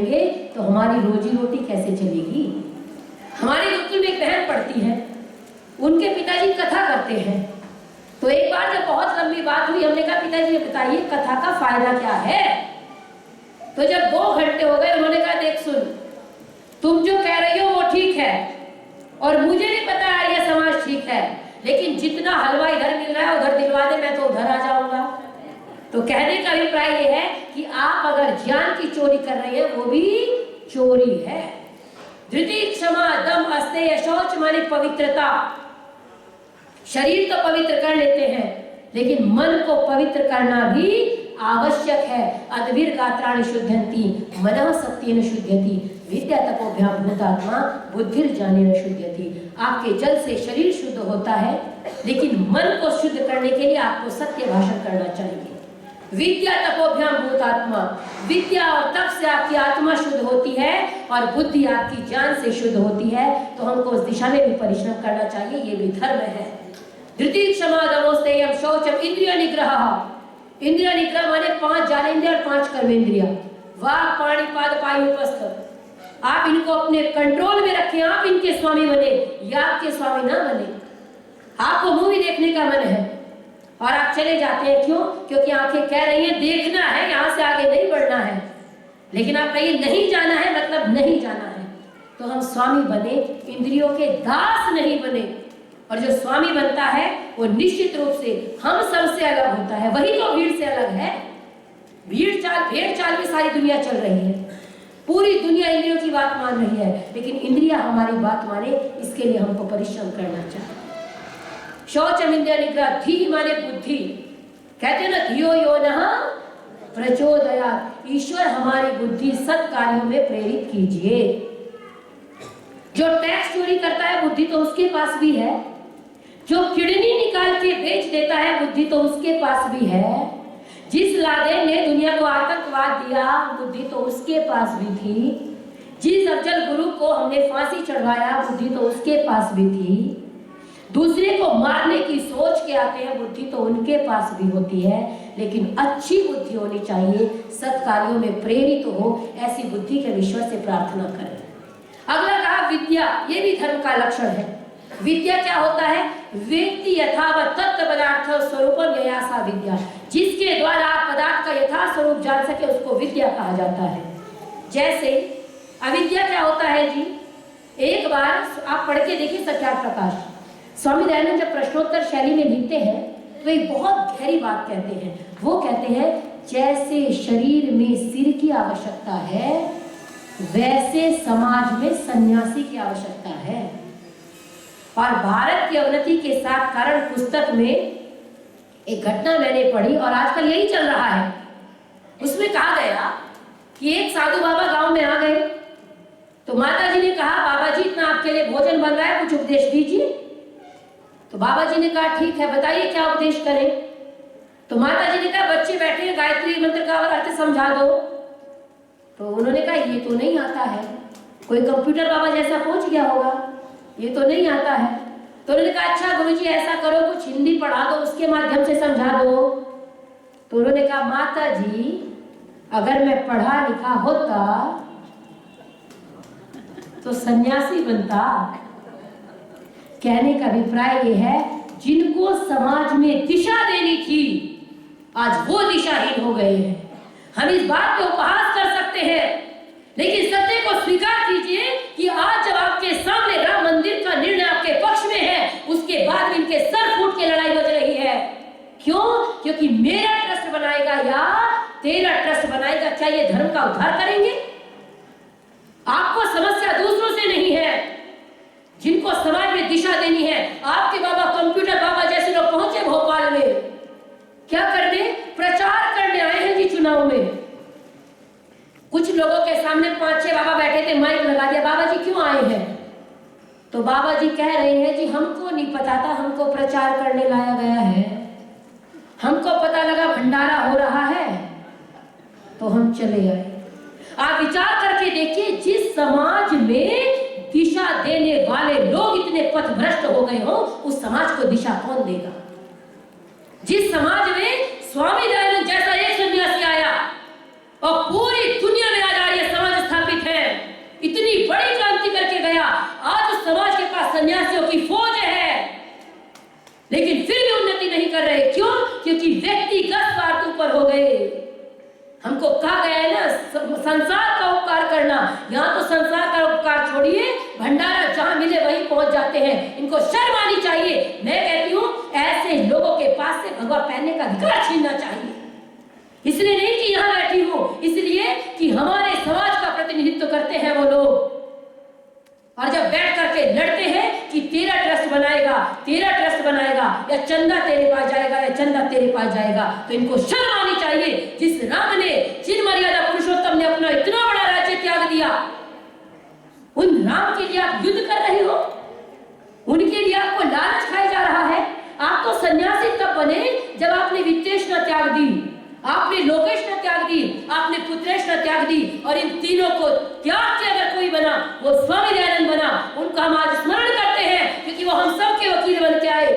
तो हमारी रोजी रोटी कैसे चलेगी। हमारे गुरुकुल में एक बहन पढ़ती है, उनके पिताजी कथा करते हैं। तो एक बार जब बहुत लंबी बात हुई, हमने कहा पिताजी बताइए कथा का फायदा क्या है। तो जब 2 घंटे हो गए, उन्होंने कहा देख सुन, तुम जो कह रही हो वो ठीक है और मुझे नहीं पता आर्य समाज ठीक है, लेकिन जितना हलवा इधर मिल रहा है उधर दिलवा दे, मैं तो उधर आ जाऊंगा। तो कहने का अभिप्राय यह है कि आप अगर ज्ञान की चोरी कर रहे हैं वो भी चोरी है। धृति, क्षमा, दम, अस्तेय, शौच माने पवित्रता। शरीर तो पवित्र कर लेते हैं, लेकिन मन को पवित्र करना भी आवश्यक है। अद्भिर गात्राणि शुद्धंति मनः सत्येन शुद्ध्यति विद्या तपोभ्याम भूतात्मा बुद्धिर ज्ञानेन शुद्ध्यति। आपके जल से शरीर शुद्ध होता है, लेकिन मन को शुद्ध करने के लिए आपको सत्य भाषण करना चाहिए। विद्या तपोभ्याम भूतात्मा, विद्या और तप से आपकी आत्मा शुद्ध होती है और बुद्धि आपकी ज्ञान से शुद्ध होती है। तो हमको उस दिशा में भी परिश्रम करना चाहिए, ये भी धर्म है। धृति, क्षमा, दमोस्तेयम, शौचम, इंद्रिय निग्रह। इंद्रिय निग्रह माने 5 ज्ञानेंद्रिय और 5 कर्मेंद्रिय, वाक्, पाणि, पाद, पायु, उपस्थ। आप इनको अपने कंट्रोल में रखें, आप इनके स्वामी बने या आपके स्वामी ना बने। आपको मूवी देखने का मन है और आप चले जाते हैं, क्यों? क्योंकि आंखें कह रही हैं देखना है, यहाँ से आगे नहीं बढ़ना है। लेकिन आप कहिए नहीं जाना है, मतलब नहीं जाना है। तो हम स्वामी बने, इंद्रियों के दास नहीं बने। और जो स्वामी बनता है वो निश्चित रूप से हम सबसे अलग होता है। वही तो भीड़ से अलग है। भेड़ चाल में सारी दुनिया चल रही है, पूरी दुनिया इंद्रियों की बात मान रही है, लेकिन इंद्रिया हमारी बात माने, इसके लिए हमको परिश्रम करना चाहिए। शौचम इंद्रिय निग्रह, धी माने बुद्धि। कहते हैं ना धियो यो नः प्रचोदयात्, ईश्वर हमारी बुद्धि सत्कार्यों में प्रेरित कीजिए। जो टैक्स चोरी करता है बुद्धि तो उसके पास भी है, जो किडनी निकाल के बेच देता है बुद्धि तो उसके पास भी है, जिस लादेन ने दुनिया को आतंकवाद दिया बुद्धि तो उसके पास भी थी, जिस अफजल गुरु को हमने फांसी चढ़वाया बुद्धि तो उसके पास भी थी, दूसरे को मारने की सोच के आते हैं बुद्धि तो उनके पास भी होती है। लेकिन अच्छी बुद्धि होनी चाहिए, सत्कार्यों में प्रेरित हो, ऐसी बुद्धि के ईश्वर से प्रार्थना करें। अगला कहा विद्या, ये भी धर्म का लक्षण है। विद्या क्या होता है? व्यक्ति यथावत तत्व पदार्थ स्वरूपम ययासा विद्या, जिसके द्वारा आप पदार्थ का यथा स्वरूप जान सके उसको विद्या कहा जाता है। जैसे अविद्या क्या होता है जी? एक बार आप पढ़ के देखिए सत्यार्थ प्रकाश, स्वामी दयानंद जब प्रश्नोत्तर शैली में लिखते हैं तो एक बहुत गहरी बात कहते हैं। वो कहते हैं जैसे शरीर में सिर की आवश्यकता है वैसे समाज में सन्यासी की आवश्यकता है। और भारत की अवनति के साथ कारण पुस्तक में एक घटना मैंने पढ़ी और आजकल यही चल रहा है। उसमें कहा गया कि एक साधु बाबा गांव में आ गए तो माता जी ने कहा बाबा जी इतना आपके लिए भोजन बन रहा है, कुछ उपदेश दीजिए। तो बाबा जी ने कहा ठीक है बताइए क्या उपदेश करें। तो माता जी ने कहा बच्चे बैठे हैं, गायत्री मंत्र का अर्थ समझा दो। तो उन्होंने कहा ये तो नहीं आता है, कोई कंप्यूटर बाबा जैसा पहुंच गया होगा, ये तो नहीं आता है। तो उन्होंने कहा अच्छा गुरुजी ऐसा करो कुछ हिंदी पढ़ा दो, उसके माध्यम से समझा दो। तो उन्होंने कहा माता जी अगर मैं पढ़ा लिखा होता तो सन्यासी बनता। कहने का अभिप्राय यह है जिनको समाज में दिशा देनी थी आज वो दिशाहीन हो गए हैं। हम इस बात पे उपहास कर सकते हैं, लेकिन सत्य को स्वीकार कीजिए कि आज जब आपके सामने राम मंदिर का निर्णय आपके पक्ष में है, उसके बाद इनके सर फूट के लड़ाई बज रही है। क्यों? क्योंकि मेरा ट्रस्ट बनाएगा या तेरा ट्रस्ट बनाएगा, क्या ये धर्म का उद्धार करेंगे? आपको समस्या दूसरों से नहीं है, जिनको समाज में दिशा देनी है। आपके बाबा कंप्यूटर बाबा जैसे लोग पहुंचे भोपाल में, क्या करने? प्रचार करने आए हैं जी चुनाव में। कुछ लोगों के सामने 5-6 बाबा बैठे थे, माइक लगा दिया, बाबा जी क्यों आए हैं? तो बाबा जी कह रहे हैं जी हमको नहीं पता था, हमको प्रचार करने लाया गया है, हमको पता लगा भंडारा हो रहा है तो हम चले आए। आप विचार करके देखिए, जिस समाज में दिशा देने वाले लोग इतने पथभ्रष्ट हो गए हो, उस समाज को दिशा कौन देगा? जिस समाज में स्वामी दयानंद जैसा एक सन्यासी आया और पूरी दुनिया में आज आर्य समाज आज उस समाज के पास सन्यासियों की फौज है, लेकिन फिर भी उन्नति नहीं कर रहे। क्यों? क्योंकि व्यक्तिगत स्वार्थ ऊपर हो गए। हमको कहा गया है ना संसार का उपकार करना, यहाँ तो संसार का उपकार छोड़िए, भंडारा जहां मिले वहीं पहुंच जाते हैं। इनको शर्म आनी चाहिए। मैं कहती हूँ ऐसे लोगों के पास से भगवा पहनने का अधिकार छीनना चाहिए। इसलिए नहीं कि यहाँ बैठी हूँ, इसलिए कि हमारे समाज का प्रतिनिधित्व करते हैं वो लोग। और जब बैठ करके लड़ते हैं कि तेरा ट्रस्ट बनाएगा, तेरा ट्रस्ट बनाएगा, या चंदा तेरे पास जाएगा, या चंदा तेरे पास जाएगा, तो इनको शर्म आनी चाहिए। जिस राम ने, जिन मर्यादा पुरुषोत्तम ने अपना इतना बड़ा राज्य त्याग दिया, उन राम के लिए आप युद्ध कर रहे हो, उनके लिए आपको लालच खाया जा रहा है। आप तो सन्यासी तब बने जब आपने वित्तेष्णा त्याग दी, आपने लोकेष्णा त्याग दी, आपने पुत्रेष्णा त्याग दी, और इन तीनों को त्याग के अगर कोई बना वो स्वामी दयानंद बना। उनका हम आज स्मरण करते हैं क्योंकि वो हम सब के वकील बन के आए।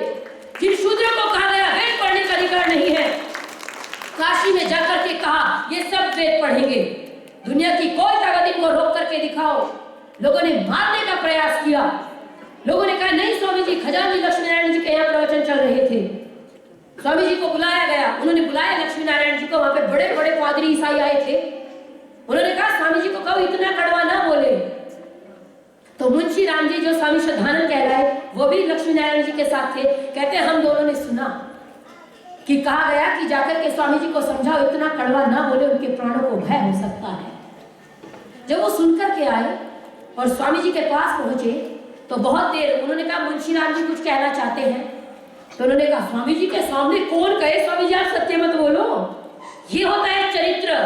जिन शूद्रों को कहा गया वेद पढ़ने का अधिकार नहीं है, काशी में जाकर के कहा ये सब वेद पढ़ेंगे, दुनिया की कोई ताकत इनको रोक करके दिखाओ। लोगों ने मारने का प्रयास किया। लोगों ने कहा नहीं स्वामी जी, खजानजी लक्ष्मी नारायण जी के यहाँ प्रवचन चल रहे थे, स्वामी जी को बुलाया गया। उन्होंने बुलाया लक्ष्मी नारायण जी को, वहां पे बड़े बड़े पादरी ईसाई आए थे। उन्होंने कहा स्वामी जी को कहो इतना कड़वा ना बोले। तो मुंशी राम जी जो स्वामी श्रद्धानंद कहलाए वो भी लक्ष्मी नारायण जी के साथ थे। कहते हम दोनों ने सुना कि कहा गया कि जाकर के स्वामी जी को समझाओ इतना कड़वा ना बोले, उनके प्राणों को भय हो सकता है। जब वो सुनकर के आए और स्वामी जी के पास पहुंचे तो बहुत देर उन्होंने कहा मुंशी राम जी कुछ कहना चाहते हैं। तो उन्होंने कहा स्वामी जी के सामने कौन कहे स्वामी जी आप सत्य मत बोलो। ये होता है चरित्र,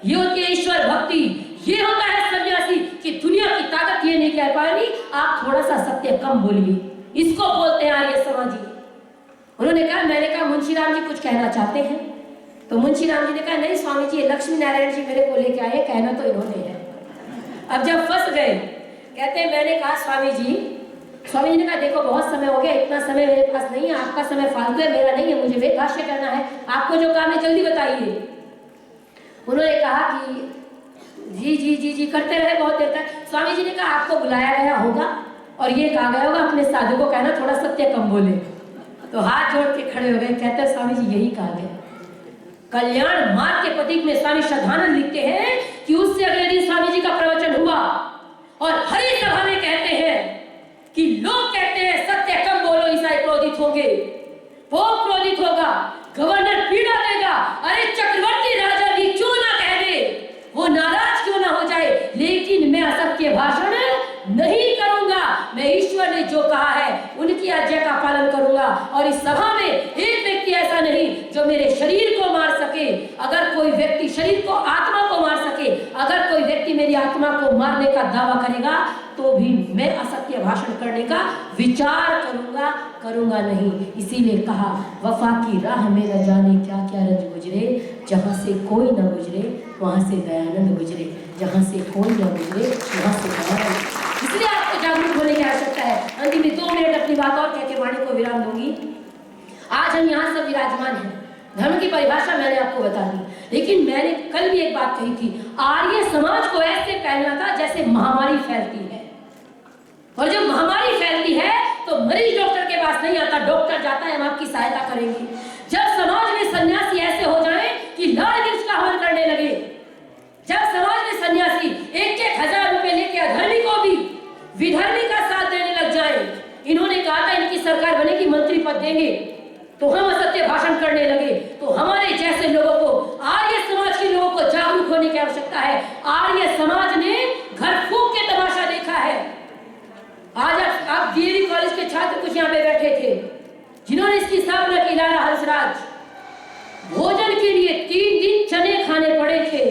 ये होती है ईश्वर भक्ति, ये होता है सन्यासी कि दुनिया की ताकत ये नहीं कह पाएगी आप थोड़ा सा सत्य कम बोलिए, इसको बोलते हैं आर्य समाजी। उन्होंने कहा, मैंने कहा मुंशी राम जी कुछ कहना चाहते हैं। तो मुंशी राम जी ने कहा नहीं स्वामी जी, लक्ष्मी नारायण जी मेरे को लेके आए, कहना तो इन्होंने है। अब जब फंस गए, कहते मैंने कहा स्वामी जी, स्वामी जी ने कहा देखो बहुत समय हो गया, इतना समय मेरे पास नहीं है, आपका समय फालतू है, मेरा नहीं है, मुझे वेद भाष्य करना है, आपको जो काम है जल्दी बताइए। उन्होंने कहा कि जी जी जी जी करते रहे बहुत देर तक। स्वामी जी ने कहा आपको बुलाया गया होगा और ये कहा गया होगा अपने साधु को कहना थोड़ा सत्य कम बोले। तो हाथ जोड़ के खड़े हो गए, कहते स्वामी जी यही कहा गया। कल्याण मार्ग के प्रतीक में स्वामी श्रद्धानंद लिखते हैं कि उससे अगले दिन स्वामी जी का प्रवचन हुआ और हरि सभा में कहते हैं कि लोग कहते हैं सत्य कम बोलो, ईसाई क्रोधित होंगे, वो क्रोधित होगा, गवर्नर पीड़ा देगा, अरे चक्रवर्ती राजा भी क्यों ना कह दे, वो नाराज क्यों ना हो जाए, लेकिन मैं असत्य भाषण नहीं करूंगा, मैं ईश्वर ने जो कहा है उनकी आज्ञा का पालन करूंगा। और इस सभा में एक व्यक्ति ऐसा नहीं जो मेरे शरीर को मार सके। अगर कोई व्यक्ति शरीर को, आत्मा को मार सके, अगर कोई व्यक्ति मेरी आत्मा को मारने का दावा करेगा तो भी मैं असत्य भाषण करने का विचार करूंगा नहीं। इसीलिए कहा वफा की राह में न जाने क्या क्या रंज गुजरे, जहां से कोई न गुजरे वहां से दयानंद गुजरे, जहां से कोई न गुजरे वहां से दयानंद। इसलिए आपको जागरूक होने की आवश्यकता है। अंतिम में 2 मिनट अपनी बात और कहकर वाणी को विराम दूंगी। आज हम यहाँ सब विराजमान हैं, धर्म की परिभाषा मैंने आपको बता दी, लेकिन मैंने कल भी एक बात कही थी, आर्य समाज को ऐसे फैलना था जैसे महामारी फैलती है। और जब महामारी फैलती है तो मरीज डॉक्टर के पास नहीं आता, डॉक्टर जाता है हम आपकी सहायता करेंगे। जब समाज में सन्यासी ऐसे हो जाए कि लाल मिर्च का हवन करने लगे, जब समाज में सन्यासी 1,000 रुपए लेके अधर्मी को भी विधर्मी का साथ देने लग जाए, इन्होंने कहा था इनकी सरकार बनेगी, मंत्री पद देंगे, तो हम असत्य भाषण करने लगे। तो हमारे जैसे लोगों को, आर्य समाज के लोगों को जागरूक होने की आवश्यकता है। आर्य समाज ने घर फूंक के तमाशा देखा है। आज आप डीएवी कॉलेज के छात्र कुछ यहाँ पे बैठे थे जिन्होंने इसकी स्थापना की, लाला हंसराज, भोजन के लिए 3 दिन चने खाने पड़े थे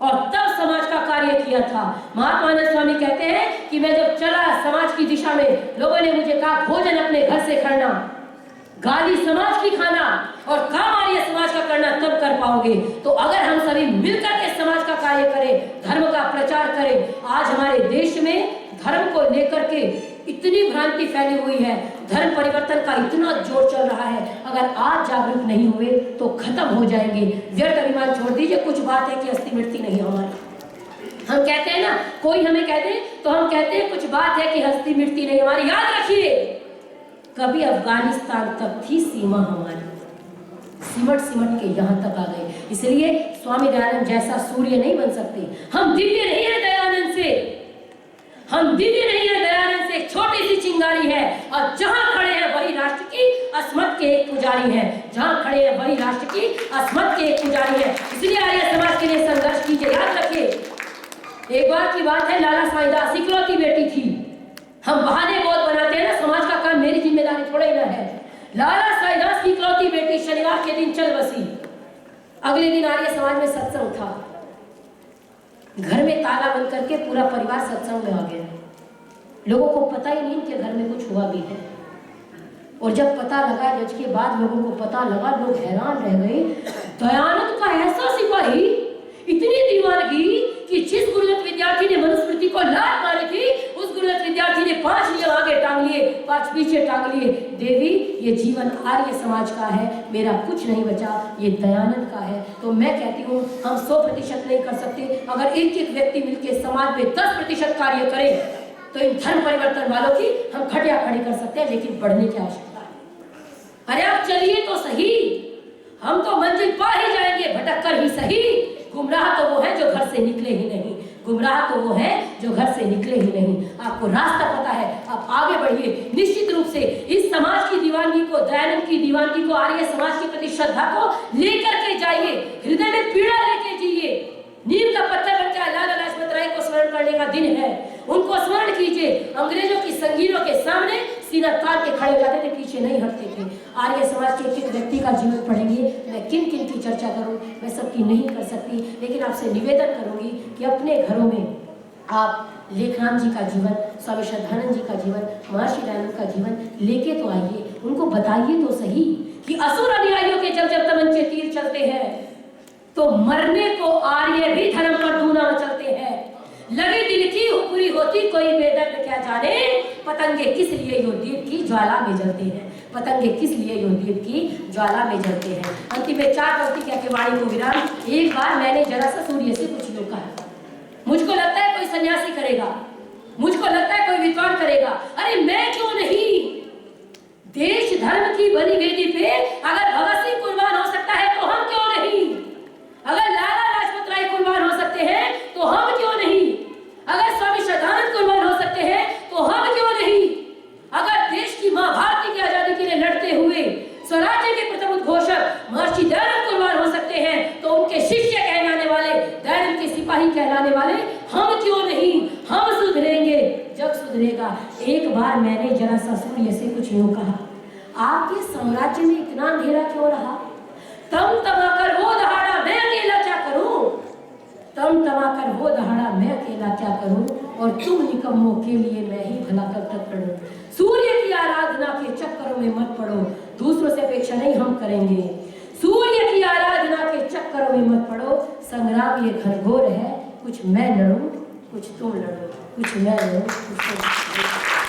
और तब समाज का कार्य किया था। महात्मा आनंद स्वामी कहते हैं कि मैं जब चला समाज की दिशा में, लोगों ने मुझे कहा भोजन अपने घर से करना, गाली समाज की खाना और काम आर्य समाज का करना, तब कर पाओगे। तो अगर हम सभी मिलकर के समाज का कार्य करें, धर्म का प्रचार करें। आज हमारे देश में धर्म को लेकर के इतनी भ्रांति फैली हुई है, धर्म परिवर्तन का इतना जोर चल रहा है, अगर आज जागरूक नहीं हुए तो खत्म हो जाएंगे। व्यर्थ अभिमान छोड़ दीजिए, कुछ बात है कि अस्थि मिटती नहीं हमारी। हम कहते हैं ना, कोई हमें कहते तो हम कहते हैं कुछ बात है कि हस्ती मिटती नहीं हमारी। याद रखिए, कभी अफगानिस्तान तक थी सीमा हमारी, सिमट सिमट के यहाँ तक आ गए। इसलिए स्वामी दयानंद जैसा सूर्य नहीं बन सकते। हम दिव्य नहीं है दयानंद से, हम दिव्य नहीं है दयानंद से, एक छोटी सी चिंगारी है। और जहां खड़े हैं वही राष्ट्र की अस्मत के एक पुजारी है, जहां खड़े हैं वही राष्ट्र की अस्मत के एक पुजारी है। इसलिए आर्य समाज के लिए संघर्ष कीजिए। याद रखिए, एक बार की बात है, लाला साईदास इकलौती बेटी थी। हम बहाने बहुत बनाते हैं ना, समाज का काम मेरी जिम्मेदारी थोड़ा ही ना है। लाला साईदास की इकलौती बेटी शनिवार के दिन चल बसी। अगले दिन आर्य समाज में सत्संग था, घर में ताला बंद करके पूरा परिवार सत्संग में आ गया। लोगों को पता ही नहीं कि घर में कुछ हुआ भी है। और जब पता लगा, जज के बाद लोगों को पता लगा, लोग हैरान रह गए। दयानंद का ऐसा सिपाही, इतनी दीवानगी कि जिस गुरुदत्त विद्यार्थी ने मनुस्मृति को लात मारी थी, उस गुरुदत्त विद्यार्थी ने 5 नियम आगे टांग लिए, 5 पीछे टांग लिए। देवी, ये जीवन आर्य समाज का है, मेरा कुछ नहीं बचा, ये दयानंद का है। तो मैं कहती हूँ, हम 100% नहीं कर सकते। अगर एक एक व्यक्ति मिलकर समाज में 10% कार्य करे तो इन धर्म परिवर्तन वालों की हम खटिया खड़ी कर सकते हैं, लेकिन बढ़ने की आवश्यकता है। अरे आप चलिए तो सही, हम तो मंजिल पा ही जाएंगे, भटक कर ही सही। गुमराह तो वो है जो घर से निकले ही नहीं, गुमराह तो वो है जो घर से निकले ही नहीं। आपको रास्ता पता है, आप आगे बढ़िए। निश्चित रूप से इस समाज की दीवानगी को, दयानंद की दीवानगी को, आर्य समाज के प्रति श्रद्धा को लेकर के जाइए, हृदय में पीड़ा लेके जिए। नीम का पत्थर बन के लाला लाजपत राय को स्मरण करने का दिन है, उनको स्मरण कीजिए। अंग्रेजों की संगीनों के सामने सीना तान के खड़े हो जाते थे, पीछे नहीं हटते थे। आर्य समाज के एक व्यक्ति का जीवन पढ़ेंगे, मैं किन किन की चर्चा करूं, मैं सबकी नहीं कर सकती, लेकिन आपसे निवेदन करूंगी कि अपने घरों में आप लेखराम जी का जीवन, स्वामी श्रद्धानंद जी का जीवन, महर्षि दयानंद का जीवन लेके तो आइए। उनको बताइए तो सही कि असुर अनुयायियों के जब जब तमंचे तीर चलते हैं तो मरने को आर्य भी धर्म पर दूना चलते हैं। लगे दिल की हुकुरी होती कोई बेदर्द क्या जाने, पतंगे किस लिए यो दीप की ज्वाला में जलते हैं, पतंगे किस लिए यो दीप की ज्वाला में जलते हैं। अंतिम में 4 पंक्ति कह के वाणी को विराम। एक बार मैंने जरा सा सूर्य से कुछ यूं कहा, मुझको लगता है कोई सन्यासी करेगा, मुझको लगता है कोई विद्वान करेगा। अरे मैं क्यों नहीं? देश धर्म की बनी वेदी पे अगर भगत सिंह कुर्बान हो सकता है तो हम क्यों नहीं? अगर लाला लाजपत राय कुर्बान हो सकते हैं तो हम क्यों नहीं? अगर स्वामी श्रद्धानंद कुर्बान हो सकते हैं तो हम क्यों नहीं? अगर देश की मां भारती की आजादी के लिए लड़ते हुए स्वराज्य के प्रथम उद्घोषक महर्षि दयानंद कुर्बान हो सकते हैं तो उनके शिष्य कहलाने वाले, दयानंद के सिपाही कहलाने वाले हम क्यों नहीं? हम सुधरेंगे, जग सुधरेगा। एक बार मैंने जरा सा सूर्य से कुछ यूं कहा, आपके साम्राज्य में इतना अंधेरा क्यों रहा? तम तमाकर वो दहाड़ा मैं अकेला क्या करूं, तम तमाकर वो दहाड़ा मैं अकेला क्या करूं, और तुम निकम्मों के लिए मैं ही भला कब तक लड़ूं। सूर्य की आराधना के चक्करों में मत पड़ो, दूसरों से अपेक्षा नहीं हम करेंगे। सूर्य की आराधना के चक्करों में मत पड़ो, संग्राम ये घनघोर है, कुछ मैं लड़ूं कुछ तुम लड़ो, कुछ मैं लड़ूं कुछ तुम लड़ो।